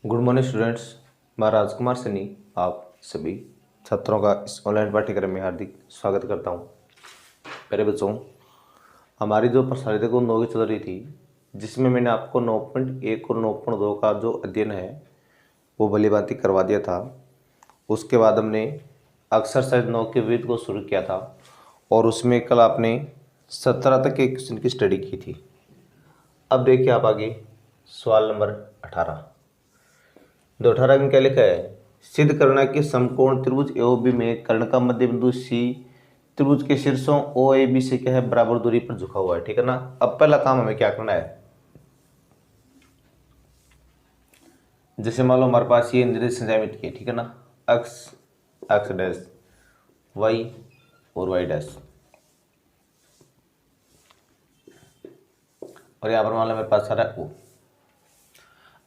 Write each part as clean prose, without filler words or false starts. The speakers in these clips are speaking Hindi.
Good morning students. मैं राजकुमार सैनी आप सभी छात्रों का इस ऑनलाइन पाठ्यक्रम में हार्दिक स्वागत करता हूं। प्यारे बच्चों, हमारी जो प्रसारित को 9 की चल रही थी, जिसमें मैंने आपको 9.1 और 9.2 का जो अध्ययन है वो भलीभांति करवा दिया था। उसके बाद हमने एक्सरसाइज 9 के विविध को शुरू किया था और उसमें कल आपने 17 तक के क्वेश्चन की स्टडी की थी। अब देखिए आप आगे सवाल नंबर 18। 18 में क्या लिखा है? सिद्ध करना कि समकोण त्रिभुज ए बी में कर्ण का मध्य बिंदु सी त्रिभुज के शीर्षों ओ ए बी से क्या है, बराबर दूरी पर झुका हुआ है। ठीक है ना। अब पहला काम हमें क्या करना है, जैसे मान लो हमारे पास ये निर्देशांक ज्यामिति की, ठीक है ना, एक्स एक्स डैश वाई और वाई डैश, और यहाँ पर मान लो मेरे पास सारा ओ।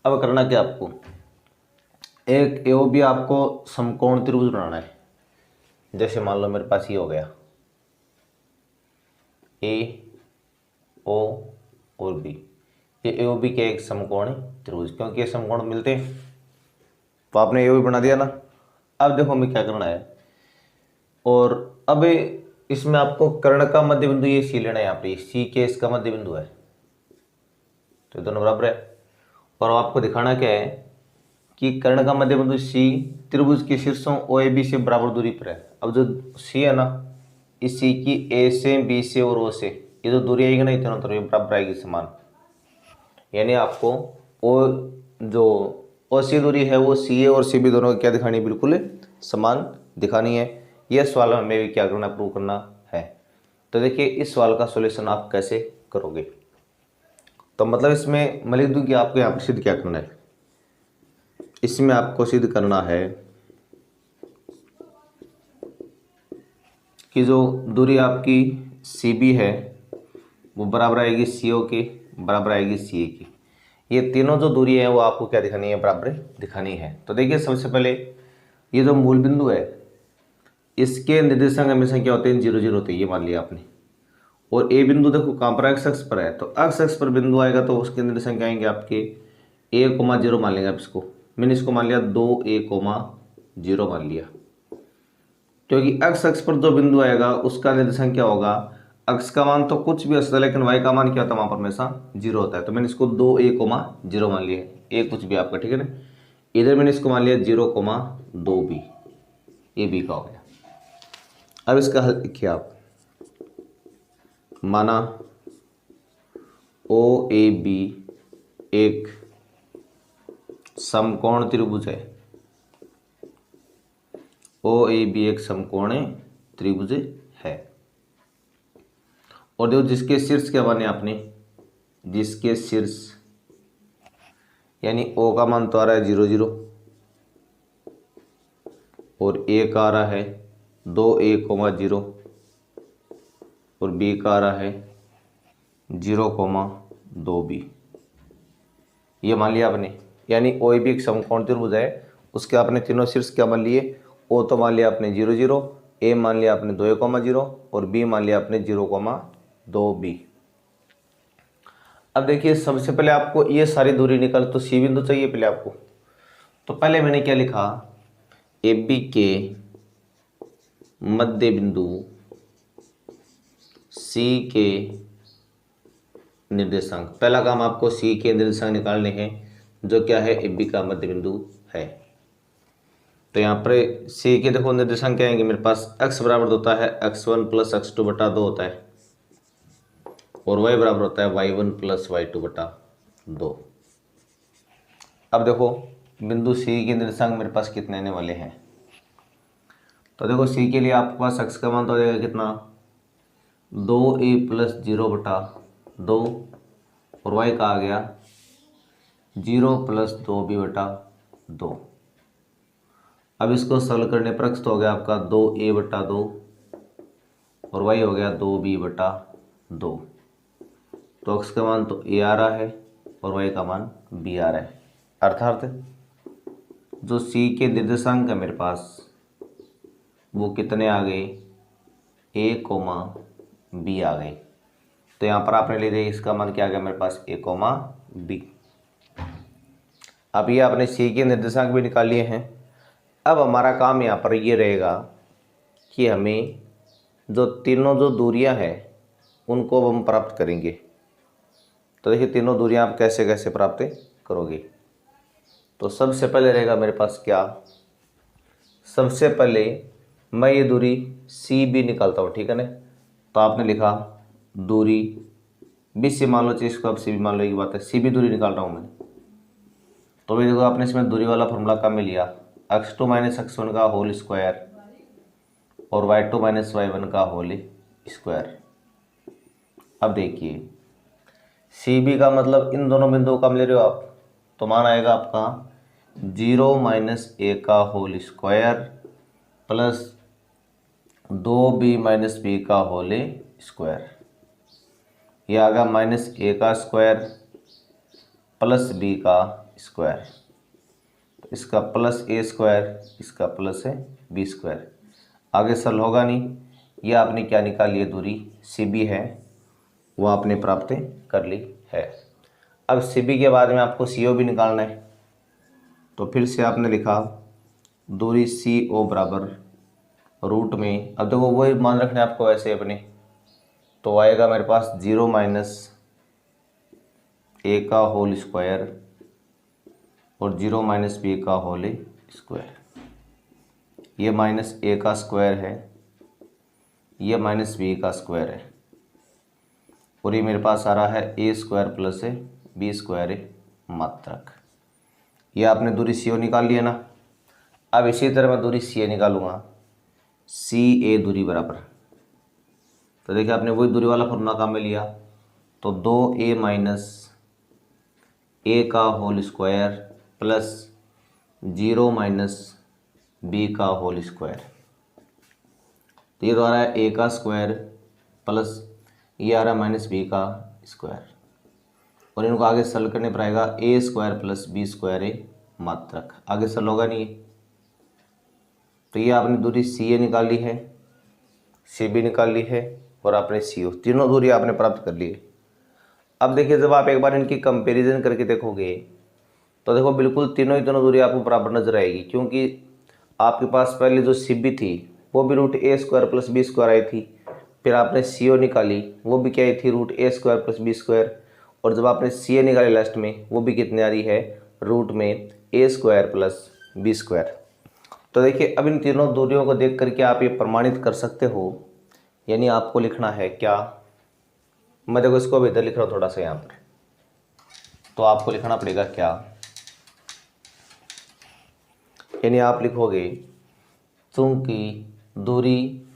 अब करना क्या आपको, एक ए बी आपको समकोण त्रिभुज बनाना है। जैसे मान लो मेरे पास ये हो गया ए ओ और बी, ये ए बी के एक समकोण त्रिभुज, क्योंकि ये समकोण मिलते हैं तो आपने ए बी बना दिया ना। अब देखो हमें क्या करना है, और अब इसमें आपको कर्ण का मध्य बिंदु ये सी लेना है। यहाँ पे सी के इसका मध्य बिंदु है, तो दोनों बराबर है। और आपको दिखाना क्या है कि कर्ण का मध्य बिंदु सी त्रिभुज के शीर्षों ओ ए बी से बराबर दूरी पर है। अब जो सी है ना, इस सी की ए से बी से और ओ से ये जो दूरी आएगी ना, इतना तो ये बराबर आएगी समान। यानी आपको ओ जो ओ सी दूरी है वो सी ए और सी बी दोनों को क्या दिखानी है, बिल्कुल समान दिखानी है। यह सवाल हमें भी क्या करना, प्रूव करना है। तो देखिए इस सवाल का सॉल्यूशन आप कैसे करोगे। तो मतलब इसमें मैं लिख दूं कि आपको यहाँ पर सिद्ध क्या करना है। इसमें आपको सिद्ध करना है कि जो दूरी आपकी सी बी है वो बराबर आएगी सी ओ के, बराबर आएगी सी ए की। ये तीनों जो दूरी है वो आपको क्या दिखानी है, बराबर दिखानी है। तो देखिए सबसे पहले ये जो मूल बिंदु है इसके निर्देशांक हमेशा क्या होते हैं, 0 0 होते हैं, ये मान लिया आपने। और ए बिंदु देखो कहाँ पर, एक्स अक्ष पर है, तो एक्स अक्ष पर बिंदु आएगा तो उसके निर्देशांक क्या आएंगे आपके ए कोमा 0 मान लेंगे आप इसको। मैंने इसको मान लिया 2a, 0 मान लिया, क्योंकि एक्स अक्ष पर जो बिंदु आएगा उसका निर्देशांक क्या होगा, अक्ष का मान तो कुछ भी हो सकता है लेकिन वाई का मान क्या होता है, वहां पर हमेशा 0 होता है। तो मैंने इसको 2a, 0 मान लिया, ए कुछ भी आपका, ठीक है ना। इधर मैंने इसको मान लिया 0, 2b, ये बी का हो गया। अब इसका हल लिखिए आप। माना ओ ए बी एक समकोण त्रिभुज है, ओ ए बी एक समकोण त्रिभुज है, और देखो जिसके शीर्ष क्या माने आपने, जिसके शीर्ष यानी ओ का मान तो आ रहा है 0 0 और ए का आ रहा है 2a, 0 और बी का आ रहा है 0, 2b, ये मान लिया आपने। यानी ओ बी एक समकोण त्रिभुज है, उसके आपने तीनों शीर्ष क्या मान लिए, ओ तो मान लिया आपने 0 0, ए मान लिया आपने 2a, 0 और बी मान लिया आपने 0, 2b। अब देखिए सबसे पहले आपको ये सारी दूरी निकल, तो सी बिंदु चाहिए पहले आपको। तो पहले मैंने क्या लिखा, ए बी के मध्य बिंदु सी के निर्देशांक, पहला काम आपको सी के निर्देशांक निकालने हैं, जो क्या है ए बी का मध्य बिंदु है। तो यहाँ पर सी के देखो निर्देशांक क्या आएंगे मेरे पास, x बराबर होता है x1 + x2 बटा 2 होता है, और y बराबर होता है y1 + y2 बटा 2। अब देखो बिंदु सी के निर्देशांक मेरे पास कितने आने वाले हैं, तो देखो सी के लिए आपके पास x का मान तो हो जाएगा कितना, 2a + 0 बटा 2, और y का आ गया 0 + 2b बटा 2। अब इसको सरल करने पर x तो हो गया आपका 2a बटा 2 और y हो गया 2b बटा 2। तो x का मान तो a आ रहा है और y का मान b आ रहा है। अर्थात जो c के निर्देशांक है मेरे पास वो कितने आ गए, a, b आ गए। तो यहाँ पर आपने ले लिया इसका मान क्या आ गया मेरे पास, a, b। अब ये आपने सी के निर्देशांक भी निकाल लिए हैं। अब हमारा काम यहाँ पर ये रहेगा कि हमें जो तीनों जो दूरियां हैं उनको अब हम प्राप्त करेंगे। तो देखिए तीनों दूरियां आप कैसे कैसे प्राप्त करोगे। तो सबसे पहले रहेगा मेरे पास क्या, सबसे पहले मैं ये दूरी सी बी निकालता हूँ, ठीक है ना। तो आपने लिखा दूरी बी से मान लो, चीज़ को आप सी बी मान लो, एक बात है, सी बी दूरी निकाल रहा हूँ मैं। तो भी देखो आपने इसमें दूरी वाला फॉर्मूला काम में लिया, x2 माइनस x1 का होल स्क्वायर और y2 माइनस y1 का होल स्क्वायर। अब देखिए सी बी का मतलब इन दोनों बिंदुओं का ले रहे हो आप, तो मान आएगा आपका 0 माइनस ए का whole square plus 2b minus B का होल स्क्वायर। ये आ गया माइनस ए का स्क्वायर प्लस बी का स्क्वायर। तो इसका प्लस ए स्क्वायर, इसका प्लस है बी स्क्वायर। आगे सरल होगा नहीं। ये आपने क्या निकाल लिया, दूरी सी बी है वो आपने प्राप्त कर ली है। अब सी बी के बाद में आपको सी ओ भी निकालना है। तो फिर से आपने लिखा दूरी सी ओ बराबर रूट में, अब देखो वही मान रखना है आपको वैसे अपने। तो आएगा मेरे पास 0 माइनस ए का होल स्क्वायर और 0 माइनस बी का होल स्क्वायर। ये माइनस ए का स्क्वायर है, ये माइनस बी का स्क्वायर है, और ये मेरे पास आ रहा है ए स्क्वायर प्लस बी स्क्वायर मात्रक। ये आपने दूरी सी ओ निकाल लिया ना। अब इसी तरह मैं दूरी सी ए निकालूंगा, सी ए दूरी बराबर। तो देखिए आपने वही दूरी वाला फॉर्मूला काम में लिया, तो 2a माइनस ए का whole square plus 0 minus B का होल स्क्वायर। तो ये तो आ रहा है ए का स्क्वायर प्लस ये आ रहा है माइनस बी का स्क्वायर, और इनको आगे सरल करने पर आएगा ए स्क्वायर प्लस बी स्क्वायर मात्रक। आगे सरल होगा नहीं। तो ये आपने दूरी सी ए निकाल ली है, सी बी निकाल ली है, और आपने सी ओ, तीनों दूरी आपने प्राप्त कर ली है। अब देखिए जब आप एक बार इनकी कंपैरिजन करके देखोगे तो देखो बिल्कुल तीनों ही तीनों दूरी आपको बराबर नजर आएगी, क्योंकि आपके पास पहले जो सी बी थी वो भी रूट ए स्क्वायर प्लस बी स्क्वायर आई थी। फिर आपने सी ओ निकाली, वो भी क्या आई थी, रूट ए स्क्वायर प्लस बी स्क्वायर। और जब आपने सी ए निकाली लास्ट में, वो भी कितनी आ रही है, रूट में ए स्क्वायर प्लस बी स्क्वायर। तो देखिए अब इन तीनों दूरियों को देख करके आप ये प्रमाणित कर सकते हो। यानी आपको लिखना है क्या, मैं देखो इसको अभी इधर लिख रहा हूँ थोड़ा सा यहाँ पर, तो आपको लिखना पड़ेगा क्या, यानी आप लिखोगे चूंकि दूरी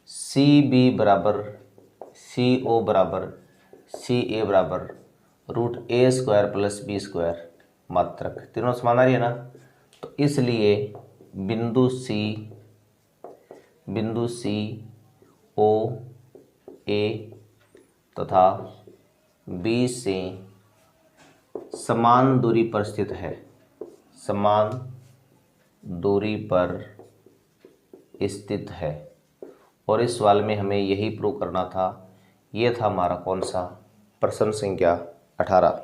सी बी बराबर सी ओ बराबर सी ए बराबर रूट ए स्क्वायर प्लस बी स्क्वायर मात्रक, तीनों समान आ रही है ना। तो इसलिए बिंदु सी ओ ए तथा बी से समान दूरी पर स्थित है, समान दूरी पर स्थित है। और इस सवाल में हमें यही प्रूव करना था। ये था हमारा कौन सा, प्रश्न संख्या 18।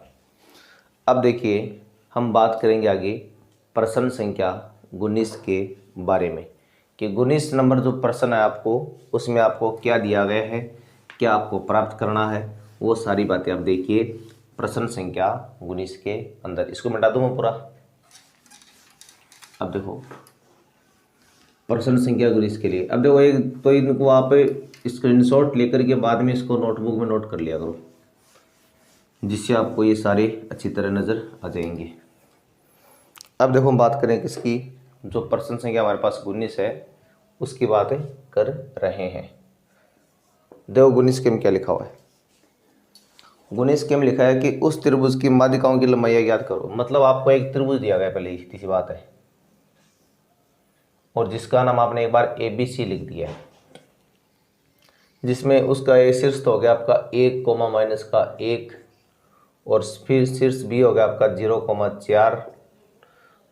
अब देखिए हम बात करेंगे आगे प्रश्न संख्या 19 के बारे में, कि 19 नंबर जो प्रश्न है आपको, उसमें आपको क्या दिया गया है, क्या आपको प्राप्त करना है, वो सारी बातें आप देखिए प्रश्न संख्या 19 के अंदर। इसको मिटा दूँ मैं पूरा। अब देखो प्रश्न संख्या 19 के लिए, अब देखो एक तो इनको आप स्क्रीनशॉट लेकर के बाद में इसको नोटबुक में नोट कर लिया करो, जिससे आपको ये सारे अच्छी तरह नज़र आ जाएंगे। अब देखो हम बात करें किसकी, जो प्रश्न संख्या हमारे पास 19 है उसकी बातें कर रहे हैं। देखो 19 के में क्या लिखा हुआ है, 19 के में लिखा है कि उस त्रिभुज की माध्यिकाओं की लंबाई ज्ञात करो। मतलब आपको एक त्रिभुज दिया गया, पहले ही सी बात है, और जिसका नाम आपने एक बार ए बी सी लिख दिया है, जिसमें उसका ए शीर्ष तो हो गया आपका 1 कोमा माइनस का 1, और फिर शीर्ष बी हो गया आपका 0,4,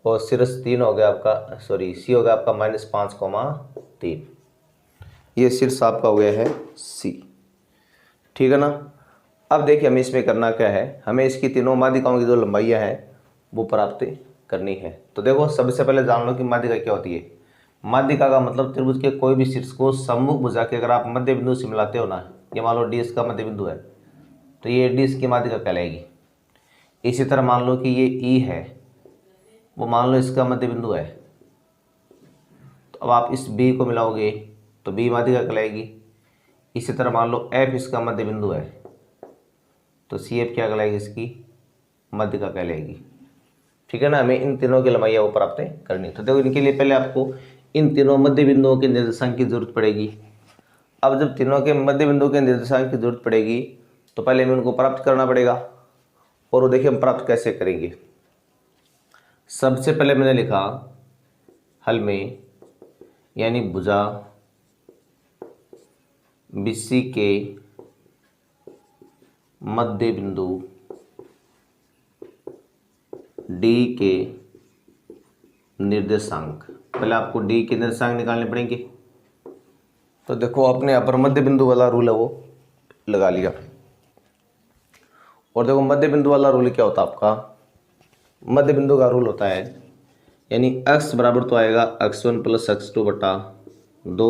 और शीर्ष 3 हो गया आपका, सॉरी सी हो गया आपका -5,3। ये शीर्ष आपका हो गया है सी, ठीक है ना। अब देखिए हमें इसमें करना क्या है, हमें इसकी तीनों माध्यिकाओं की जो लंबाइयाँ हैं वो प्राप्त करनी है। तो देखो सबसे पहले जान लो कि माध्यिका क्या होती है। माध्यिका का मतलब त्रिभुज के कोई भी शीर्ष को सम्मुख भुजा के अगर आप मध्य बिंदु से मिलाते हो ना, ये मान लो डी इसका मध्य बिंदु है, तो ये डी इसकी माध्यिका कहलाएगी। इसी तरह मान लो कि ये ई है, वो मान लो इसका मध्य बिंदु है, तो अब आप इस बी को मिलाओगे तो बी माध्यिका कहलाएगी। इसी तरह मान लो एफ इसका मध्य बिंदु है, तो सी एफ क्या कहलाएगी, इसकी माध्यिका कहलाएगी। ठीक है ना, हमें इन तीनों की लंबाई वो प्राप्त करनी। तो देखो इनके लिए पहले आपको इन तीनों मध्य बिंदुओं के निर्देशांक की जरूरत पड़ेगी। अब जब तीनों के मध्य बिंदुओं के निर्देशांक की जरूरत पड़ेगी तो पहले हमें उनको प्राप्त करना पड़ेगा। और वो देखिए हम प्राप्त कैसे करेंगे। सबसे पहले मैंने लिखा हल में, यानी भुजा BC के मध्य बिंदु D के निर्देशांक। पहले आपको D के निर्देशांक निकालने पड़ेंगे। तो देखो अपने यहाँ पर मध्य बिंदु वाला रूल है वो लगा लिया। और देखो मध्य बिंदु वाला रूल क्या होता है आपका, मध्य बिंदु का रूल होता है यानी x बराबर तो आएगा x1 प्लस x2 बटा 2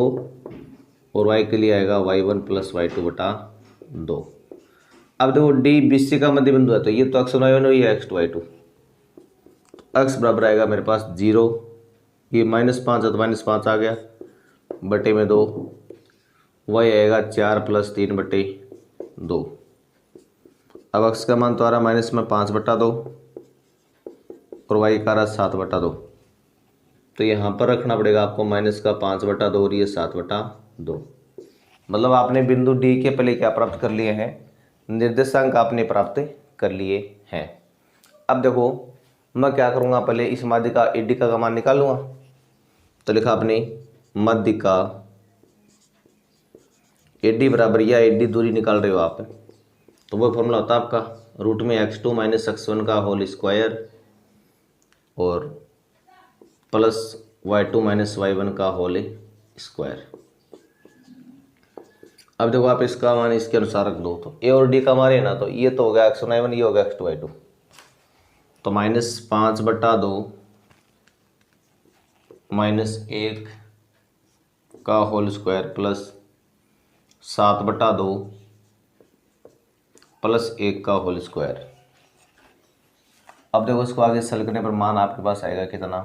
और y के लिए आएगा y1 प्लस y2 बटा 2। अब देखो D BC का मध्य बिंदु है, तो ये तो x1 y1 ये x2 y2, x बराबर आएगा मेरे पास 0, ये -5 है तो -5 आ गया बटे में 2, y आएगा 4 प्लस 3 बटे 2। अब x का मान तो आ रहा माइनस में 5 बटा 2 और y का आ रहा 7 बटा 2। तो यहाँ पर रखना पड़ेगा आपको माइनस का 5 बटा 2 और ये 7 बटा 2। मतलब आपने बिंदु D के पहले क्या प्राप्त कर लिए हैं, निर्देशांक आपने प्राप्त कर लिए हैं। अब देखो मैं क्या करूँगा, पहले इस माध्यिका AD का मान निकालूंगा। तो लिखा आपने माध्यिका AD बराबर, या AD दूरी निकाल रहे हो आप, तो वो फॉर्मूला होता है आपका रूट में x2 माइनस x1 का होल स्क्वायर और प्लस y2 माइनस y1 का होल स्क्वायर। अब देखो आप इसका मान इसके अनुसार रख दो, तो a और d का मान है ना, तो ये तो हो गया x1 y1, ये हो गया x2 y2, तो -5 बटा 2 -1 का होल स्क्वायर प्लस 7 बटा 2 प्लस 1 का होल स्क्वायर। अब देखो इसको आगे सरल करने पर मान आपके पास आएगा कितना,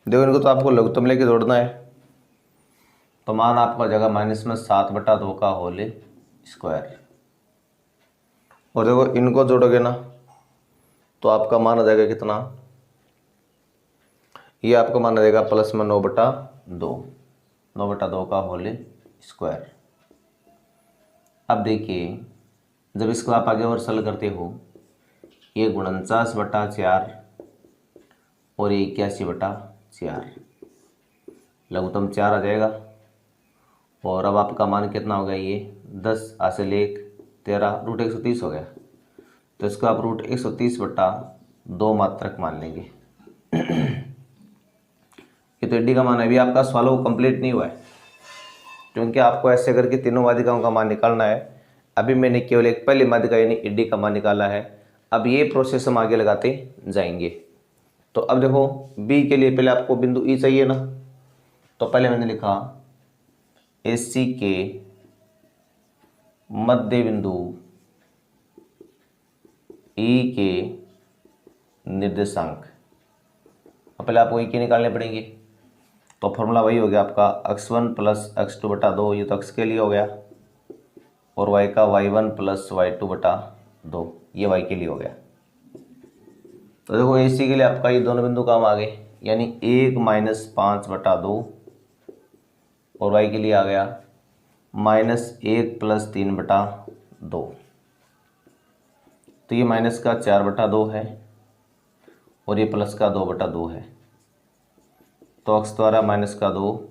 देखो इनको तो आपको लघुत्तम लेके जोड़ना है, तो मान आपका जगह माइनस में 7 बटा 2 का होल स्क्वायर। और देखो इनको जोड़ोगे ना तो आपका मान आ जाएगा कितना, ये आपका मान आ जाएगा प्लस में 9 बटा 2 का होल स्क्वायर। अब देखिए जब इसको आप आगे और सरल करते हो, ये 49 बटा 4 और ये 81 बटा 4, लघुत्तम 4 आ जाएगा। और अब आपका मान कितना हो गया, ये 10 हासिल 1 13 रूट 130 हो गया। तो इसको आप रूट 130 बटा 2 मात्रक मान लेंगे। ये तो AD का मान है। अभी आपका सवाल कंप्लीट नहीं हुआ है, क्योंकि आपको ऐसे करके तीनों माध्यिकाओं का मान निकालना है। अभी मैंने केवल एक पहली माध्यिका यानी AD का मान निकाला है। अब ये प्रोसेस हम आगे लगाते जाएंगे। तो अब देखो B के लिए पहले आपको बिंदु E चाहिए ना, तो पहले मैंने लिखा AC के मध्य बिंदु E के निर्देशांक। अब पहले आपको E के निकालने पड़ेंगे, तो फॉर्मूला वही हो गया आपका x1 प्लस x2 बटा 2, ये तो x के लिए हो गया, और y का y1 प्लस y2 बटा 2, ये y के लिए हो गया। तो देखो AC के लिए आपका ये दोनों बिंदु काम आ गए, यानी 1 माइनस 5 बटा 2 और y के लिए आ गया -1 प्लस 3 बटा 2। तो ये माइनस का 4 बटा 2 है और ये प्लस का 2 बटा 2 है। तो x तो आ रहा माइनस का 2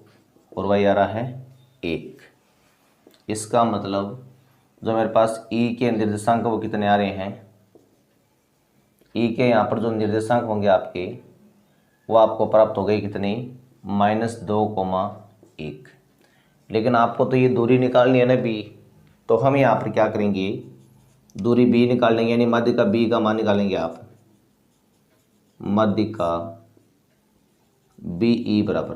और y आ रहा है 1। इसका मतलब जो मेरे पास E के निर्देशांक वो कितने आ रहे हैं, E के यहाँ पर जो निर्देशांक होंगे आपके वो आपको प्राप्त हो गए कितने, -2,1। लेकिन आपको तो ये दूरी निकालनी है ना B, तो हम यहाँ पर क्या करेंगे, दूरी B निकाल लेंगे, यानी माध्यिका B का मान निकालेंगे आप। माध्यिका बी ई बराबर,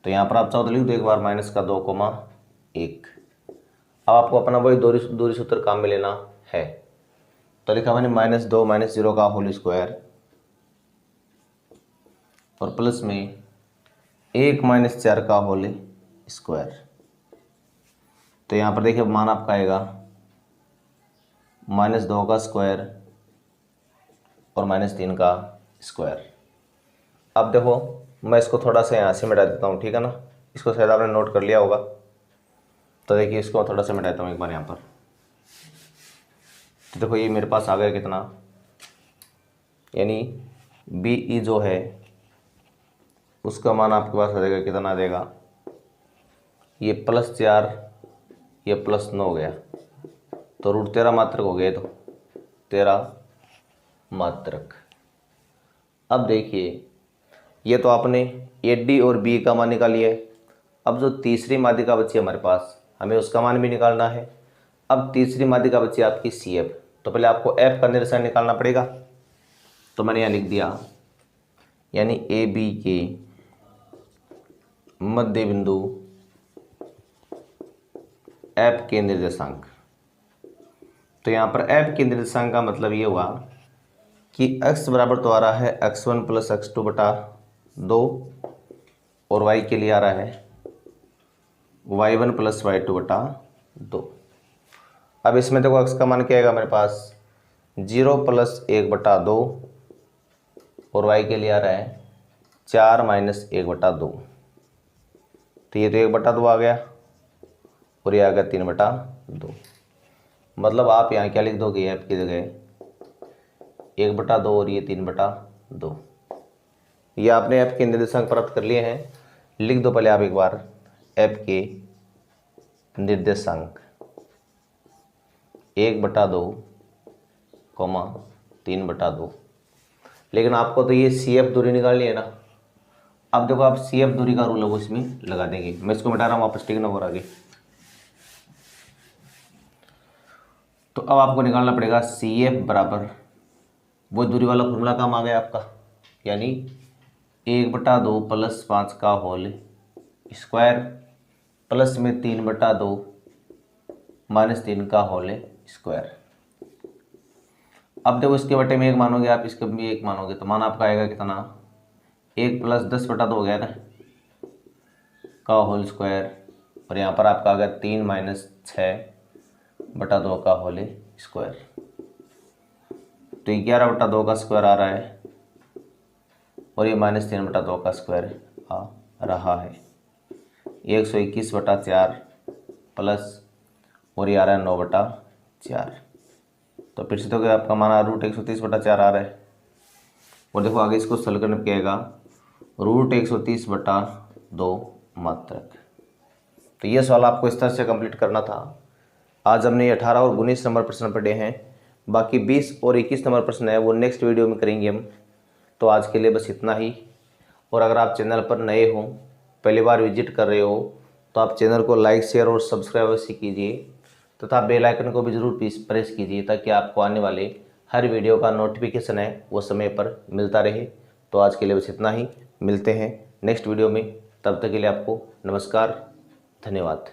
तो यहाँ पर आप चाहो तो लिख दो एक बार -2,1। अब आपको अपना वही दूरी सूत्र काम में लेना है, तो लिखा मैंने -2 -0 का होल स्क्वायर और प्लस में 1 -4 का होल स्क्वायर। तो यहाँ पर देखिए मान आपका आएगा -2 का स्क्वायर और -3 का स्क्वायर। अब देखो मैं इसको थोड़ा सा यहाँ से मिटा देता हूँ, ठीक है ना। इसको शायद आपने नोट कर लिया होगा, तो देखिए इसको थोड़ा सा मिटाता हूँ एक बार यहाँ पर। तो देखो ये मेरे पास आ गया कितना, यानी बी ई जो है उसका मान आपके पास आ जाएगा कितना आ जाएगा, ये +4 ये +9 हो गया, तो √13 मात्रक हो गए, तो 13 मात्रक। अब देखिए ये तो आपने ए डी और बी का मान निकाल लिया है। अब जो तीसरी माध्यिका बची है हमारे पास, हमें उसका मान भी निकालना है। अब तीसरी माध्यिका बची आपकी सी एफ, तो पहले आपको एफ का निर्देशांक निकालना पड़ेगा। तो मैंने यहाँ लिख दिया, यानी ए बी के मध्य बिंदु एफ के निर्देशांक। तो यहाँ पर एफ के निर्देशांक का मतलब ये हुआ कि x बराबर तो आ रहा है x1 + x2 बटा 2 और y के लिए आ रहा है y1 + y2 बटा 2। अब इसमें देखो x का मान क्या आएगा मेरे पास 0 + 1 बटा 2 और y के लिए आ रहा है 4 - 1 बटा 2। तो ये तो 1 बटा 2 आ गया और ये आ गया 3 बटा 2। मतलब आप यहाँ क्या लिख दोगे, एफ की जगह 1 बटा 2 और ये 3 बटा 2। ये आपने एफ के निर्देशांक प्राप्त कर लिए हैं। लिख दो पहले आप एक बार एफ के निर्देशांक 1 बटा 2, 3 बटा 2। लेकिन आपको तो ये सी एफ दूरी निकालनी है ना। अब देखो आप सी एफ दूरी का रूल है वो इसमें लगा देंगे। मैं इसको मिटा रहा हूँ वापस, ठीक ना, और आगे। तो अब आपको निकालना पड़ेगा सी एफ बराबर वो दूरी वाला फॉर्मूला काम आ गया आपका, यानी 1 बटा 2 + 5 का होल स्क्वायर प्लस में 3 बटा 2 -3 का होल स्क्वायर। अब देखो इसके बटे में 1 मानोगे आप, इसके भी 1 मानोगे, तो मान आपका आएगा कितना 1 + 10 बटा 2 हो गया ना का होल स्क्वायर, और यहाँ पर आपका आ गया 3 - 6 बटा 2 का होल स्क्वायर। तो 11 बटा 2 का स्क्वायर आ रहा है और ये -3 बटा 2 का स्क्वायर आ रहा है। 121 बटा 4 प्लस और ये आ रहा है 9 बटा 4। तो फिर से तो आपका माना √130 बटा 4 आ रहा है। और देखो आगे इसको सरल करने पे आएगा √130 बटा 2 मात्रक। तो ये सवाल आपको इस तरह से कंप्लीट करना था। आज हमने 18 और 19 नंबर प्रश्न पढ़े हैं, बाकी 20 और 21 नंबर प्रश्न है वो नेक्स्ट वीडियो में करेंगे हम। तो आज के लिए बस इतना ही। और अगर आप चैनल पर नए हो, पहली बार विजिट कर रहे हो, तो आप चैनल को लाइक शेयर और सब्सक्राइब अवश्य कीजिए तथा बेल आइकन को भी ज़रूर प्रेस कीजिए ताकि आपको आने वाले हर वीडियो का नोटिफिकेशन है वो समय पर मिलता रहे। तो आज के लिए बस इतना ही, मिलते हैं नेक्स्ट वीडियो में। तब तक के लिए आपको नमस्कार, धन्यवाद।